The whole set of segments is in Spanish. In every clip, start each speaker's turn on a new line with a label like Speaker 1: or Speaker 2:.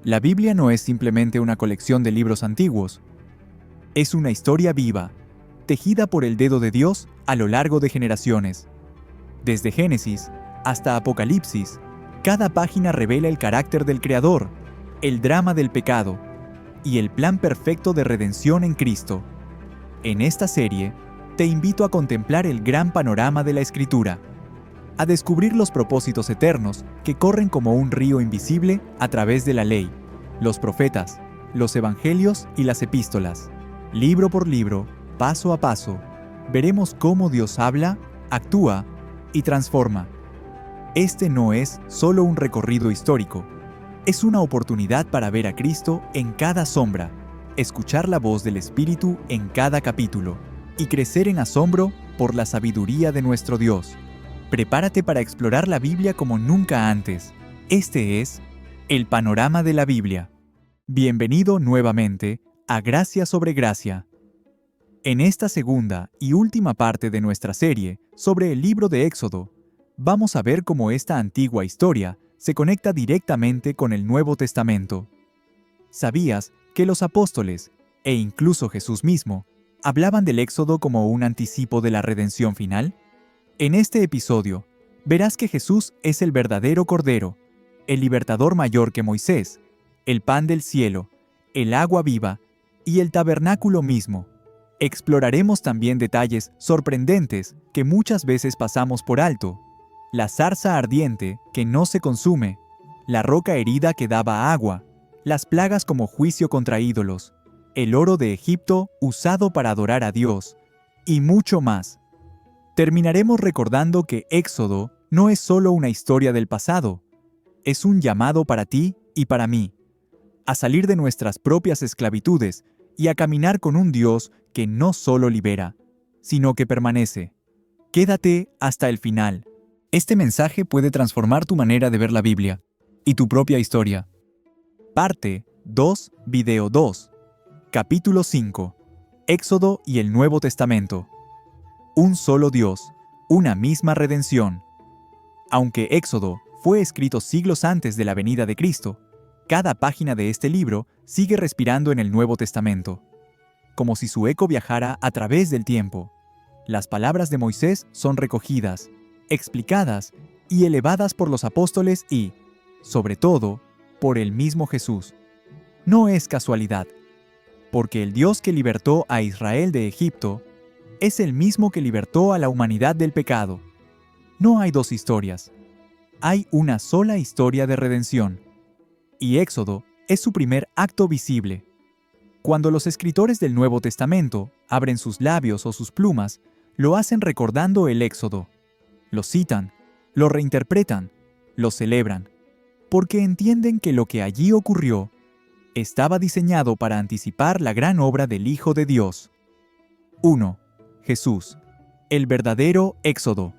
Speaker 1: La Biblia no es simplemente una colección de libros antiguos. Es una historia viva, tejida por el dedo de Dios a lo largo de generaciones. Desde Génesis hasta Apocalipsis, cada página revela el carácter del Creador, el drama del pecado y el plan perfecto de redención en Cristo. En esta serie, te invito a contemplar el gran panorama de la Escritura, a descubrir los propósitos eternos que corren como un río invisible a través de la ley, los profetas, los evangelios y las epístolas. Libro por libro, paso a paso, veremos cómo Dios habla, actúa y transforma. Este no es solo un recorrido histórico, es una oportunidad para ver a Cristo en cada sombra, escuchar la voz del Espíritu en cada capítulo y crecer en asombro por la sabiduría de nuestro Dios. Prepárate para explorar la Biblia como nunca antes. Este es el panorama de la Biblia. Bienvenido nuevamente a Gracia sobre Gracia. En esta segunda y última parte de nuestra serie sobre el libro de Éxodo, vamos a ver cómo esta antigua historia se conecta directamente con el Nuevo Testamento. ¿Sabías que los apóstoles, e incluso Jesús mismo, hablaban del Éxodo como un anticipo de la redención final? En este episodio, verás que Jesús es el verdadero Cordero, el libertador mayor que Moisés, el pan del cielo, el agua viva y el tabernáculo mismo. Exploraremos también detalles sorprendentes que muchas veces pasamos por alto: la zarza ardiente que no se consume, la roca herida que daba agua, las plagas como juicio contra ídolos, el oro de Egipto usado para adorar a Dios, y mucho más. Terminaremos recordando que Éxodo no es solo una historia del pasado, es un llamado para ti y para mí, a salir de nuestras propias esclavitudes y a caminar con un Dios que no solo libera, sino que permanece. Quédate hasta el final. Este mensaje puede transformar tu manera de ver la Biblia y tu propia historia. Parte 2, Video 2. Capítulo 5. Éxodo y el Nuevo Testamento. Un solo Dios, una misma redención. Aunque Éxodo fue escrito siglos antes de la venida de Cristo, cada página de este libro sigue respirando en el Nuevo Testamento, como si su eco viajara a través del tiempo. Las palabras de Moisés son recogidas, explicadas y elevadas por los apóstoles y, sobre todo, por el mismo Jesús. No es casualidad, porque el Dios que libertó a Israel de Egipto es el mismo que libertó a la humanidad del pecado. No hay dos historias. Hay una sola historia de redención. Y Éxodo es su primer acto visible. Cuando los escritores del Nuevo Testamento abren sus labios o sus plumas, lo hacen recordando el Éxodo. Lo citan, lo reinterpretan, lo celebran, porque entienden que lo que allí ocurrió estaba diseñado para anticipar la gran obra del Hijo de Dios. 1. Jesús, el verdadero Éxodo.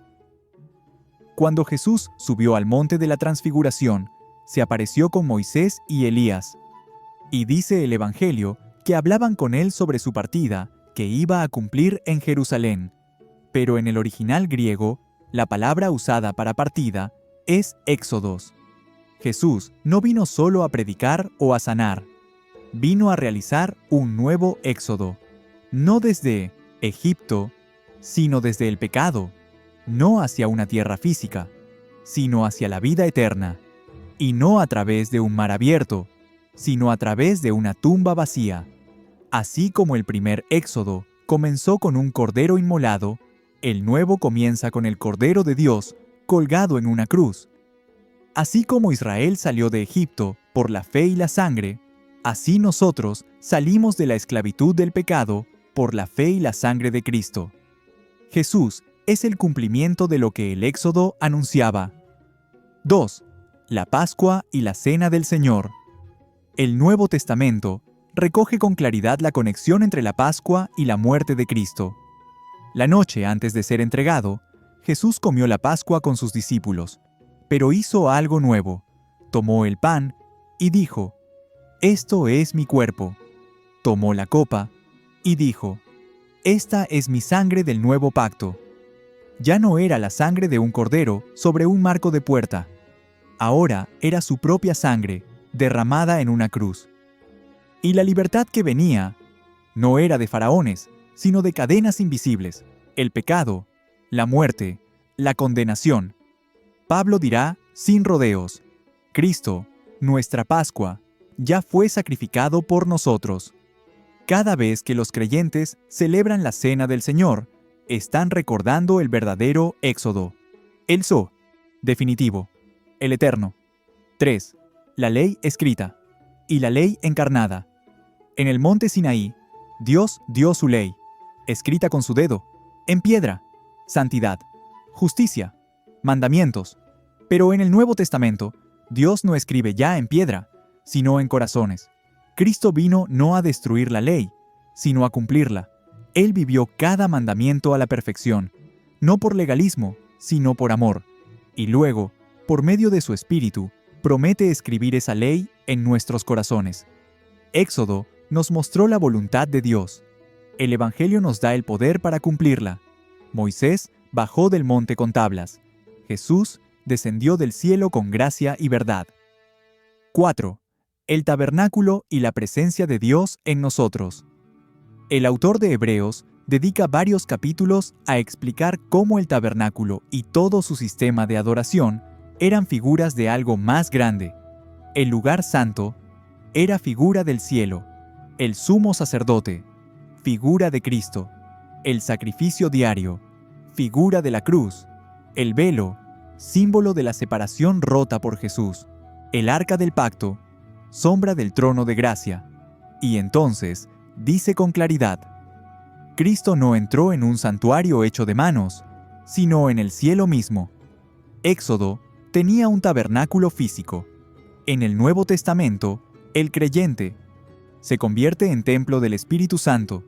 Speaker 1: Cuando Jesús subió al monte de la Transfiguración, se apareció con Moisés y Elías. Y dice el Evangelio que hablaban con él sobre su partida, que iba a cumplir en Jerusalén. Pero en el original griego, la palabra usada para partida es éxodos. Jesús no vino solo a predicar o a sanar, vino a realizar un nuevo éxodo, no desde Egipto, sino desde el pecado, no hacia una tierra física, sino hacia la vida eterna, y no a través de un mar abierto, sino a través de una tumba vacía. Así como el primer éxodo comenzó con un cordero inmolado, el nuevo comienza con el Cordero de Dios colgado en una cruz. Así como Israel salió de Egipto por la fe y la sangre, así nosotros salimos de la esclavitud del pecado por la fe y la sangre de Cristo. Jesús es el cumplimiento de lo que el Éxodo anunciaba. 2. La Pascua y la Cena del Señor. El Nuevo Testamento recoge con claridad la conexión entre la Pascua y la muerte de Cristo. La noche antes de ser entregado, Jesús comió la Pascua con sus discípulos, pero hizo algo nuevo. Tomó el pan y dijo: «Esto es mi cuerpo». Tomó la copa y dijo: «Esta es mi sangre del nuevo pacto». Ya no era la sangre de un cordero sobre un marco de puerta. Ahora era su propia sangre, derramada en una cruz. Y la libertad que venía no era de faraones, sino de cadenas invisibles, el pecado, la muerte, la condenación. Pablo dirá, sin rodeos, Cristo, nuestra Pascua, ya fue sacrificado por nosotros. Cada vez que los creyentes celebran la Cena del Señor, están recordando el verdadero Éxodo. El So, definitivo, el eterno. 3. La ley escrita y la ley encarnada. En el monte Sinaí, Dios dio su ley, escrita con su dedo, en piedra, santidad, justicia, mandamientos. Pero en el Nuevo Testamento, Dios no escribe ya en piedra, sino en corazones. Cristo vino no a destruir la ley, sino a cumplirla. Él vivió cada mandamiento a la perfección, no por legalismo, sino por amor. Y luego, por medio de su Espíritu, promete escribir esa ley en nuestros corazones. Éxodo nos mostró la voluntad de Dios. El Evangelio nos da el poder para cumplirla. Moisés bajó del monte con tablas. Jesús descendió del cielo con gracia y verdad. 4. El tabernáculo y la presencia de Dios en nosotros. El autor de Hebreos dedica varios capítulos a explicar cómo el tabernáculo y todo su sistema de adoración eran figuras de algo más grande. El lugar santo era figura del cielo, el sumo sacerdote, figura de Cristo, el sacrificio diario, figura de la cruz, el velo, símbolo de la separación rota por Jesús, el arca del pacto, sombra del trono de gracia. Y entonces dice con claridad, Cristo no entró en un santuario hecho de manos, sino en el cielo mismo. Éxodo tenía un tabernáculo físico. En el Nuevo Testamento, el creyente se convierte en templo del Espíritu Santo.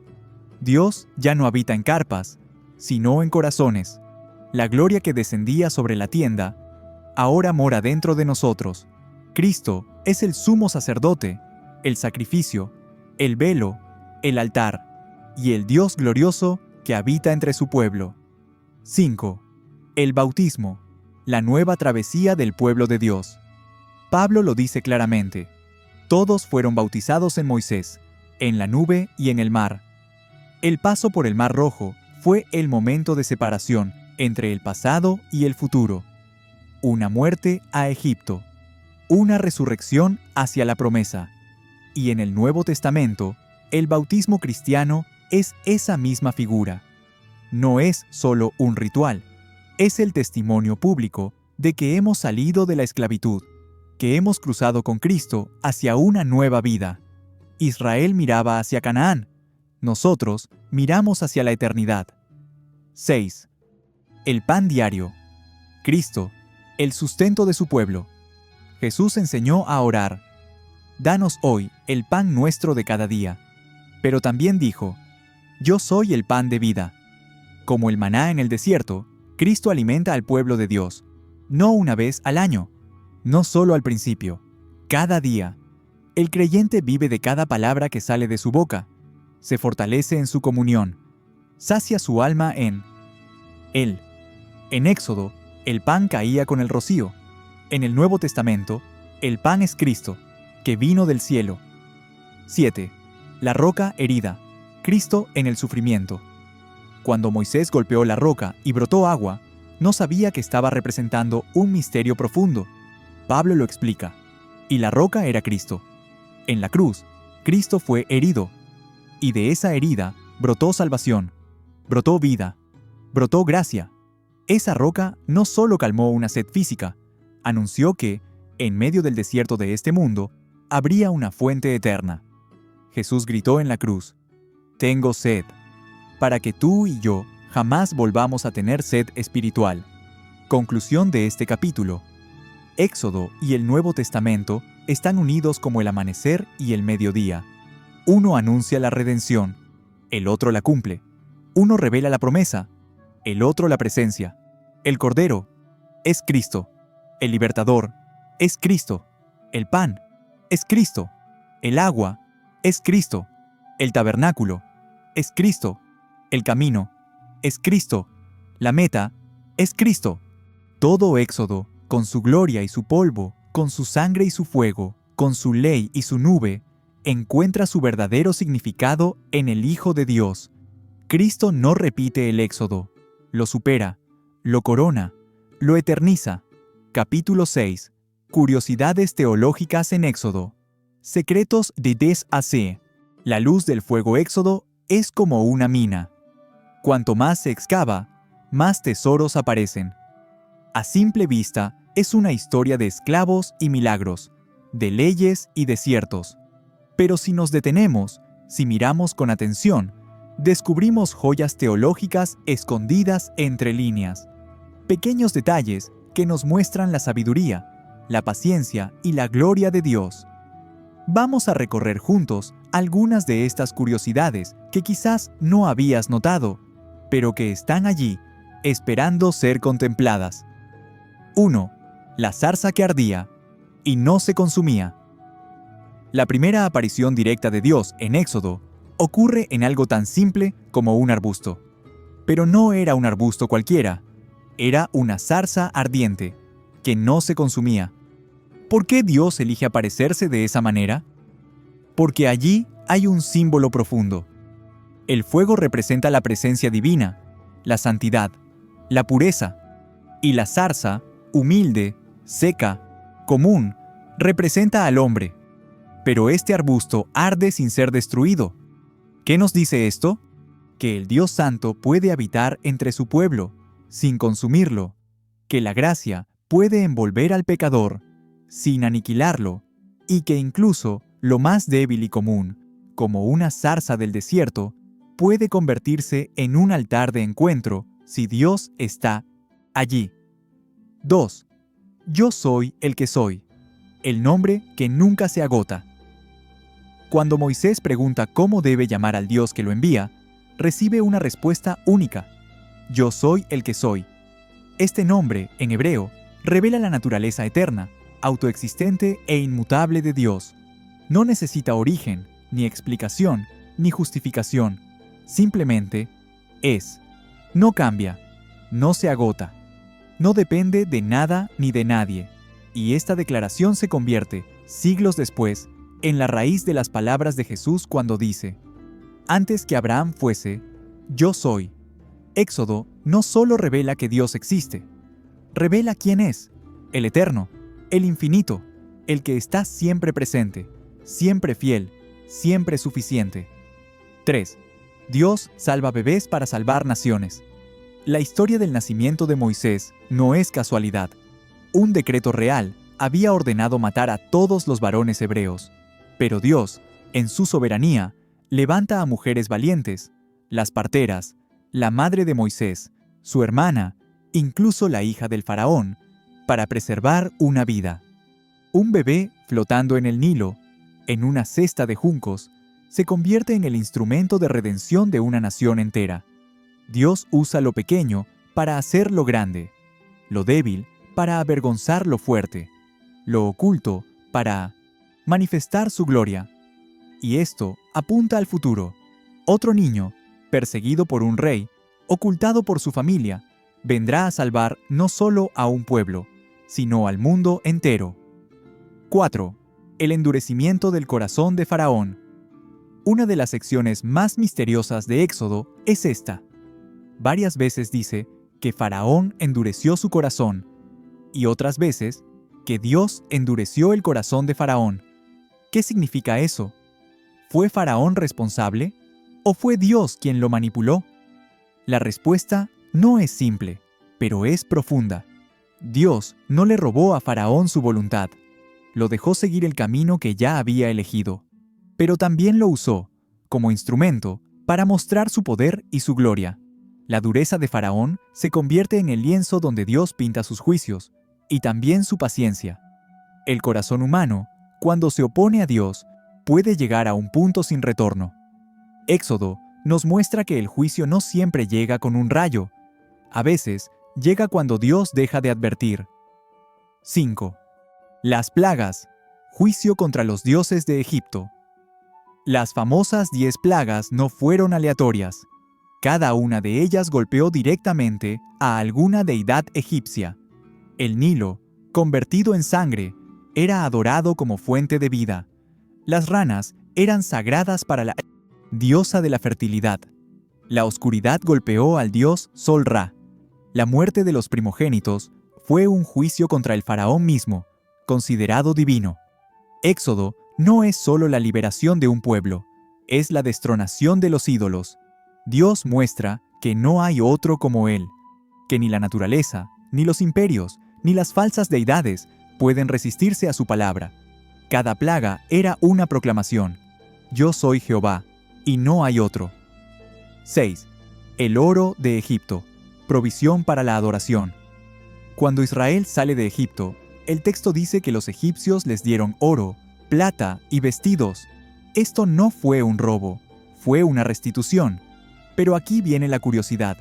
Speaker 1: Dios ya no habita en carpas, sino en corazones. La gloria que descendía sobre la tienda, ahora mora dentro de nosotros. Cristo es el sumo sacerdote, el sacrificio, el velo, el altar y el Dios glorioso que habita entre su pueblo. 5. El bautismo, la nueva travesía del pueblo de Dios. Pablo lo dice claramente. Todos fueron bautizados en Moisés, en la nube y en el mar. El paso por el Mar Rojo fue el momento de separación entre el pasado y el futuro. Una muerte a Egipto, una resurrección hacia la promesa. Y en el Nuevo Testamento, el bautismo cristiano es esa misma figura. No es solo un ritual, es el testimonio público de que hemos salido de la esclavitud, que hemos cruzado con Cristo hacia una nueva vida. Israel miraba hacia Canaán, nosotros miramos hacia la eternidad. 6. El pan diario. Cristo, el sustento de su pueblo. Jesús enseñó a orar, danos hoy el pan nuestro de cada día. Pero también dijo, yo soy el pan de vida. Como el maná en el desierto, Cristo alimenta al pueblo de Dios, no una vez al año, no solo al principio, cada día. El creyente vive de cada palabra que sale de su boca, se fortalece en su comunión, sacia su alma en Él. En Éxodo, el pan caía con el rocío. En el Nuevo Testamento, el pan es Cristo, que vino del cielo. 7. La roca herida. Cristo en el sufrimiento. Cuando Moisés golpeó la roca y brotó agua, no sabía que estaba representando un misterio profundo. Pablo lo explica. Y la roca era Cristo. En la cruz, Cristo fue herido. Y de esa herida brotó salvación, brotó vida, brotó gracia. Esa roca no solo calmó una sed física, anunció que, en medio del desierto de este mundo, habría una fuente eterna. Jesús gritó en la cruz, «Tengo sed», para que tú y yo jamás volvamos a tener sed espiritual. Conclusión de este capítulo. Éxodo y el Nuevo Testamento están unidos como el amanecer y el mediodía. Uno anuncia la redención, el otro la cumple. Uno revela la promesa, el otro la presencia. El Cordero es Cristo. El Libertador es Cristo. El pan es Cristo. El agua es Cristo. El tabernáculo es Cristo. El camino es Cristo. La meta es Cristo. Todo Éxodo, con su gloria y su polvo, con su sangre y su fuego, con su ley y su nube, encuentra su verdadero significado en el Hijo de Dios. Cristo no repite el Éxodo, lo supera, lo corona, lo eterniza. Capítulo 6. Curiosidades teológicas en Éxodo. Secretos de Des AC. La luz del fuego Éxodo es como una mina. Cuanto más se excava, más tesoros aparecen. A simple vista, es una historia de esclavos y milagros, de leyes y desiertos. Pero si nos detenemos, si miramos con atención, descubrimos joyas teológicas escondidas entre líneas. Pequeños detalles que nos muestran la sabiduría, la paciencia y la gloria de Dios. Vamos a recorrer juntos algunas de estas curiosidades que quizás no habías notado, pero que están allí, esperando ser contempladas. 1. La zarza que ardía y no se consumía. La primera aparición directa de Dios en Éxodo ocurre en algo tan simple como un arbusto. Pero no era un arbusto cualquiera, era una zarza ardiente, que no se consumía. ¿Por qué Dios elige aparecerse de esa manera? Porque allí hay un símbolo profundo. El fuego representa la presencia divina, la santidad, la pureza, y la zarza, humilde, seca, común, representa al hombre. Pero este arbusto arde sin ser destruido. ¿Qué nos dice esto? Que el Dios Santo puede habitar entre su pueblo, sin consumirlo, que la gracia puede envolver al pecador, sin aniquilarlo, y que incluso lo más débil y común, como una zarza del desierto, puede convertirse en un altar de encuentro si Dios está allí. 2. Yo soy el que soy, el nombre que nunca se agota. Cuando Moisés pregunta cómo debe llamar al Dios que lo envía, recibe una respuesta única: Yo soy el que soy. Este nombre, en hebreo, revela la naturaleza eterna, autoexistente e inmutable de Dios. No necesita origen, ni explicación, ni justificación. Simplemente es. No cambia, no se agota, no depende de nada ni de nadie. Y esta declaración se convierte, siglos después, en la raíz de las palabras de Jesús cuando dice: Antes que Abraham fuese, yo soy. Éxodo no solo revela que Dios existe, revela quién es, el eterno, el infinito, el que está siempre presente, siempre fiel, siempre suficiente. 3. Dios salva bebés para salvar naciones. La historia del nacimiento de Moisés no es casualidad. Un decreto real había ordenado matar a todos los varones hebreos. Pero Dios, en su soberanía, levanta a mujeres valientes, las parteras, la madre de Moisés, su hermana, incluso la hija del faraón, para preservar una vida. Un bebé flotando en el Nilo, en una cesta de juncos, se convierte en el instrumento de redención de una nación entera. Dios usa lo pequeño para hacer lo grande, lo débil para avergonzar lo fuerte, lo oculto para manifestar su gloria. Y esto apunta al futuro. Otro niño, perseguido por un rey, ocultado por su familia, vendrá a salvar no solo a un pueblo, sino al mundo entero. 4. El endurecimiento del corazón de Faraón. Una de las secciones más misteriosas de Éxodo es esta. Varias veces dice que Faraón endureció su corazón, y otras veces que Dios endureció el corazón de Faraón. ¿Qué significa eso? ¿Fue Faraón responsable? ¿O fue Dios quien lo manipuló? La respuesta no es simple, pero es profunda. Dios no le robó a Faraón su voluntad. Lo dejó seguir el camino que ya había elegido, pero también lo usó, como instrumento, para mostrar su poder y su gloria. La dureza de Faraón se convierte en el lienzo donde Dios pinta sus juicios, y también su paciencia. El corazón humano, cuando se opone a Dios, puede llegar a un punto sin retorno. Éxodo nos muestra que el juicio no siempre llega con un rayo. A veces, llega cuando Dios deja de advertir. 5. Las plagas, juicio contra los dioses de Egipto. Las famosas 10 plagas no fueron aleatorias. Cada una de ellas golpeó directamente a alguna deidad egipcia. El Nilo, convertido en sangre, era adorado como fuente de vida. Las ranas eran sagradas para la diosa de la fertilidad. La oscuridad golpeó al dios Sol Ra. La muerte de los primogénitos fue un juicio contra el faraón mismo, considerado divino. Éxodo no es solo la liberación de un pueblo, es la destronación de los ídolos. Dios muestra que no hay otro como Él, que ni la naturaleza, ni los imperios, ni las falsas deidades pueden resistirse a su palabra. Cada plaga era una proclamación: yo soy Jehová, y no hay otro. 6. El oro de Egipto, provisión para la adoración. Cuando Israel sale de Egipto, el texto dice que los egipcios les dieron oro, plata y vestidos. Esto no fue un robo, fue una restitución. Pero aquí viene la curiosidad.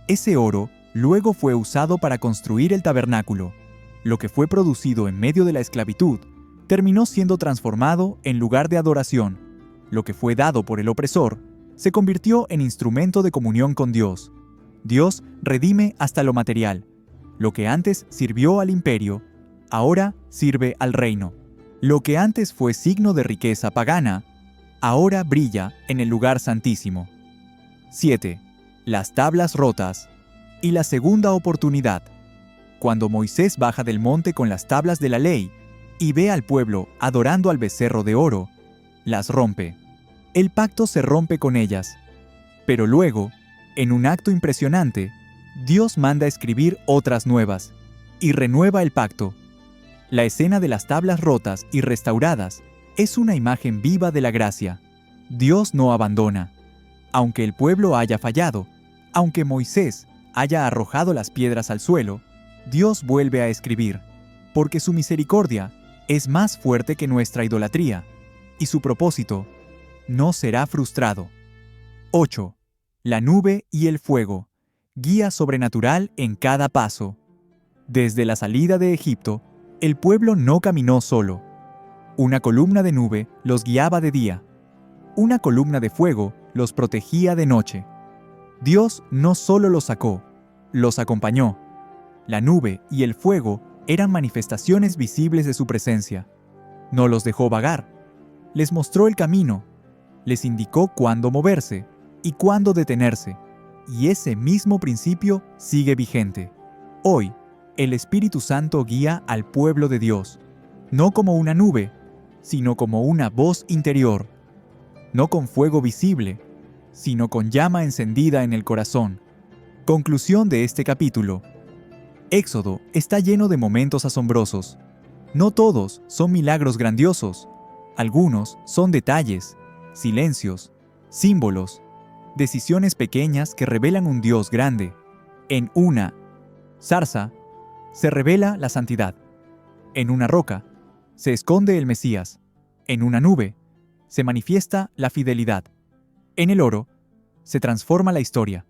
Speaker 1: Ese oro luego fue usado para construir el tabernáculo. Lo que fue producido en medio de la esclavitud terminó siendo transformado en lugar de adoración. Lo que fue dado por el opresor se convirtió en instrumento de comunión con Dios. Dios redime hasta lo material. Lo que antes sirvió al imperio, ahora sirve al reino. Lo que antes fue signo de riqueza pagana, ahora brilla en el lugar santísimo. 7. Las tablas rotas y la segunda oportunidad. Cuando Moisés baja del monte con las tablas de la ley y ve al pueblo adorando al becerro de oro, las rompe. El pacto se rompe con ellas. Pero luego, en un acto impresionante, Dios manda escribir otras nuevas y renueva el pacto. La escena de las tablas rotas y restauradas es una imagen viva de la gracia. Dios no abandona. Aunque el pueblo haya fallado, aunque Moisés haya arrojado las piedras al suelo, Dios vuelve a escribir, porque su misericordia es más fuerte que nuestra idolatría, y su propósito no será frustrado. 8. La nube y el fuego, guía sobrenatural en cada paso. Desde la salida de Egipto, el pueblo no caminó solo. Una columna de nube los guiaba de día. Una columna de fuego los protegía de noche. Dios no solo los sacó, los acompañó. La nube y el fuego eran manifestaciones visibles de su presencia. No los dejó vagar. Les mostró el camino. Les indicó cuándo moverse y cuándo detenerse. Y ese mismo principio sigue vigente. Hoy, el Espíritu Santo guía al pueblo de Dios, no como una nube, sino como una voz interior. No con fuego visible, sino con llama encendida en el corazón. Conclusión de este capítulo. Éxodo está lleno de momentos asombrosos. No todos son milagros grandiosos. Algunos son detalles, silencios, símbolos, decisiones pequeñas que revelan un Dios grande. En una zarza se revela la santidad. En una roca se esconde el Mesías. En una nube se manifiesta la fidelidad. En el oro se transforma la historia.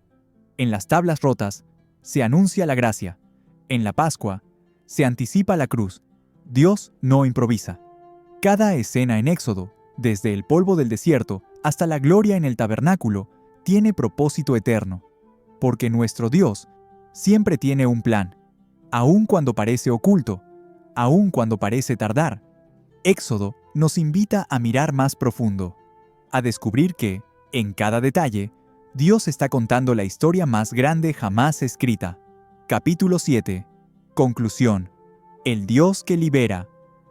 Speaker 1: En las tablas rotas se anuncia la gracia. En la Pascua se anticipa la cruz. Dios no improvisa. Cada escena en Éxodo, desde el polvo del desierto hasta la gloria en el tabernáculo, tiene propósito eterno. Porque nuestro Dios siempre tiene un plan, aun cuando parece oculto, aun cuando parece tardar. Éxodo nos invita a mirar más profundo, a descubrir que, en cada detalle, Dios está contando la historia más grande jamás escrita. Capítulo 7. Conclusión. El Dios que libera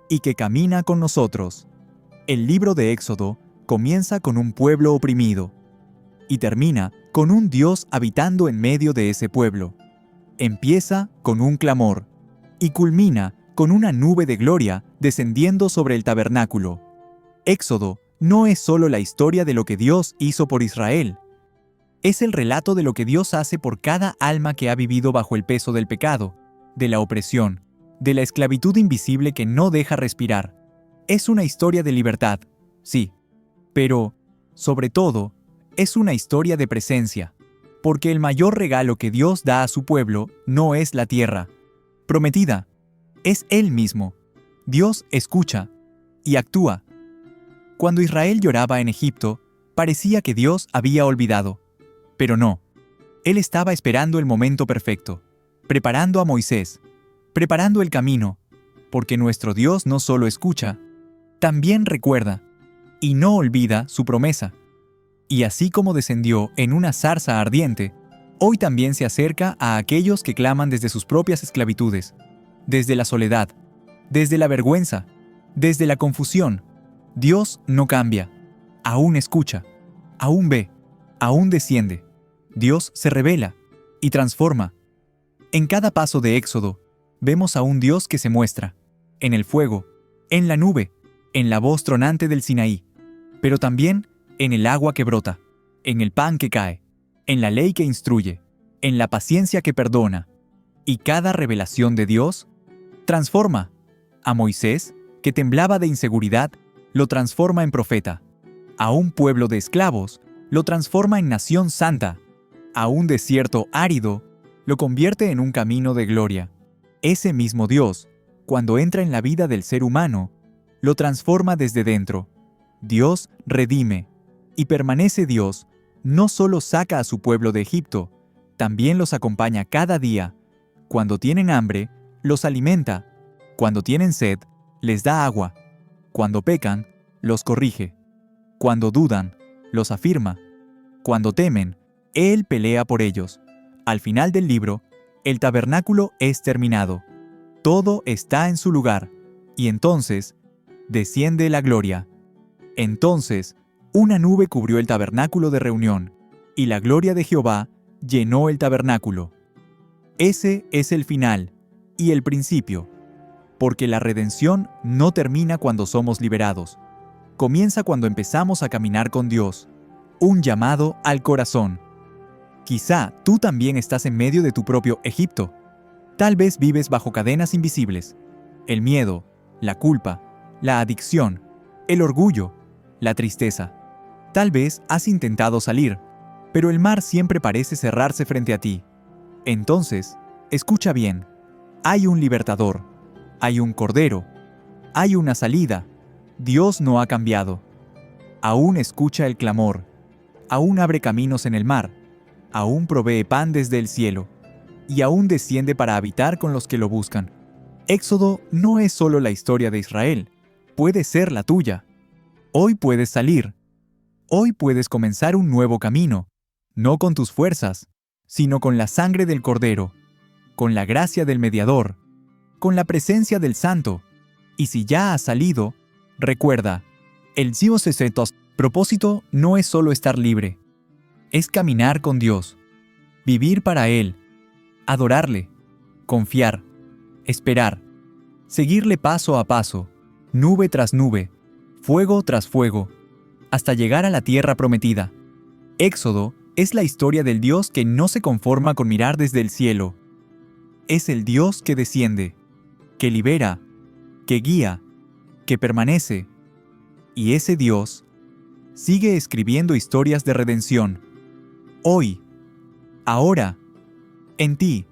Speaker 1: y que camina con nosotros. El libro de Éxodo comienza con un pueblo oprimido y termina con un Dios habitando en medio de ese pueblo. Empieza con un clamor y culmina con una nube de gloria descendiendo sobre el tabernáculo. Éxodo no es solo la historia de lo que Dios hizo por Israel. Es el relato de lo que Dios hace por cada alma que ha vivido bajo el peso del pecado, de la opresión, de la esclavitud invisible que no deja respirar. Es una historia de libertad, sí, pero, sobre todo, es una historia de presencia, porque el mayor regalo que Dios da a su pueblo no es la tierra prometida, es Él mismo. Dios escucha y actúa. Cuando Israel lloraba en Egipto, parecía que Dios había olvidado. Pero no, Él estaba esperando el momento perfecto, preparando a Moisés, preparando el camino, porque nuestro Dios no solo escucha, también recuerda y no olvida su promesa. Y así como descendió en una zarza ardiente, hoy también se acerca a aquellos que claman desde sus propias esclavitudes, desde la soledad, desde la vergüenza, desde la confusión. Dios no cambia, aún escucha, aún ve, aún desciende. Dios se revela y transforma. En cada paso de Éxodo, vemos a un Dios que se muestra, en el fuego, en la nube, en la voz tronante del Sinaí, pero también en el agua que brota, en el pan que cae, en la ley que instruye, en la paciencia que perdona. Y cada revelación de Dios transforma. A Moisés, que temblaba de inseguridad, lo transforma en profeta. A un pueblo de esclavos, lo transforma en nación santa. A un desierto árido, lo convierte en un camino de gloria. Ese mismo Dios, cuando entra en la vida del ser humano, lo transforma desde dentro. Dios redime, y permanece Dios, no solo saca a su pueblo de Egipto, también los acompaña cada día. Cuando tienen hambre, los alimenta. Cuando tienen sed, les da agua. Cuando pecan, los corrige. Cuando dudan, los afirma. Cuando temen, Él pelea por ellos. Al final del libro, el tabernáculo es terminado. Todo está en su lugar. Y entonces, desciende la gloria. Entonces, una nube cubrió el tabernáculo de reunión, y la gloria de Jehová llenó el tabernáculo. Ese es el final y el principio, porque la redención no termina cuando somos liberados. Comienza cuando empezamos a caminar con Dios, un llamado al corazón. Quizá tú también estás en medio de tu propio Egipto. Tal vez vives bajo cadenas invisibles. El miedo, la culpa, la adicción, el orgullo, la tristeza. Tal vez has intentado salir, pero el mar siempre parece cerrarse frente a ti. Entonces, escucha bien. Hay un libertador, hay un cordero, hay una salida. Dios no ha cambiado. Aún escucha el clamor, aún abre caminos en el mar, aún provee pan desde el cielo, y aún desciende para habitar con los que lo buscan. Éxodo no es solo la historia de Israel, puede ser la tuya. Hoy puedes salir. Hoy puedes comenzar un nuevo camino, no con tus fuerzas, sino con la sangre del Cordero, con la gracia del Mediador, con la presencia del Santo. Y si ya has salido, recuerda, el propósito no es solo estar libre, es caminar con Dios, vivir para Él, adorarle, confiar, esperar, seguirle paso a paso, nube tras nube, fuego tras fuego, hasta llegar a la tierra prometida. Éxodo es la historia del Dios que no se conforma con mirar desde el cielo. Es el Dios que desciende, que libera, que guía, que permanece. Y ese Dios sigue escribiendo historias de redención. Hoy, ahora, en ti.